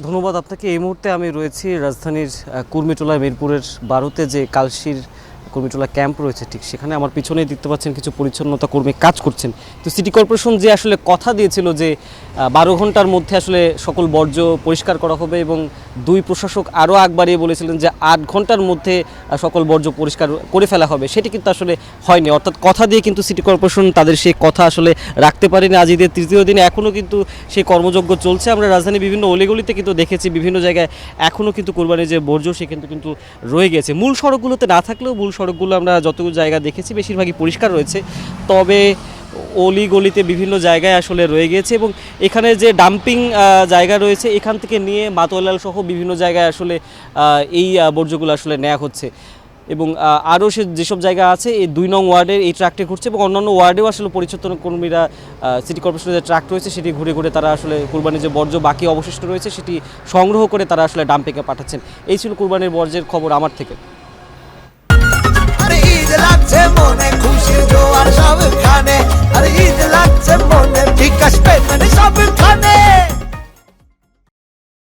ধন্যবাদ আপনাকে। এই মুহূর্তে আমি রয়েছি রাজধানীর কুর্মিটোলা মিরপুরের 12তে যে কালশির কুর্মিটোলা ক্যাম্প রয়েছে, ঠিক সেখানে আমার পিছনেই দেখতে পাচ্ছেন কিছু পরিচ্ছন্নতা কর্মী কাজ করছেন। তো সিটি কর্পোরেশন যে আসলে কথা দিয়েছিল যে 12 ঘন্টার মধ্যে আসলে সকল বর্জ্য পরিষ্কার করা হবে, এবং দুই প্রশাসক আরও আগ বাড়িয়ে বলেছিলেন যে 8 ঘন্টার মধ্যে সকল বর্জ্য পরিষ্কার করে ফেলা হবে, সেটি কিন্তু আসলে হয়নি। অর্থাৎ কথা দিয়ে কিন্তু সিটি কর্পোরেশন তাদের সেই কথা আসলে রাখতে পারেনি। আজ ঈদের তৃতীয় দিনে এখনও কিন্তু সেই কর্মযজ্ঞ চলছে। আমরা রাজধানীর বিভিন্ন অলিগলিতে কিন্তু দেখেছি, বিভিন্ন জায়গায় এখনও কিন্তু কোরবানির যে বর্জ্য সে কিন্তু রয়ে গেছে। মূল সড়কগুলোতে না থাকলেও মূল সড়কগুলো আমরা যতগুলো জায়গা দেখেছি বেশিরভাগই পরিষ্কার রয়েছে, তবে অলিগলিতে বিভিন্ন জায়গায় আসলে রয়ে গিয়েছে। এবং এখানে যে ডাম্পিং জায়গা রয়েছে, এখান থেকে নিয়ে মাতোয়ালাল সহ বিভিন্ন জায়গায় আসলে এই বর্জ্যগুলো আসলে নেওয়া হচ্ছে। এবং আরও যেসব জায়গা আছে এই 2 নং ওয়ার্ডের এই ট্রাকটি ঘুরছে, এবং অন্যান্য ওয়ার্ডেও আসলে পরিচ্ছন্ন কর্মীরা সিটি কর্পোরেশনের যে ট্রাক রয়েছে সেটি ঘুরে ঘুরে তারা আসলে কুরবানির যে বর্জ্য বাকি অবশিষ্ট রয়েছে সেটি সংগ্রহ করে তারা আসলে ডাম্পিংয়ে পাঠাচ্ছেন। এই ছিল কুরবানির বর্জ্যের খবর আমার থেকে। ঈদ লাগছে মনে, খুশির জোয়ার সবখানে, আরে ঈদ লাগছে মনে, বিকাশ পেমেন্ট সবখানে।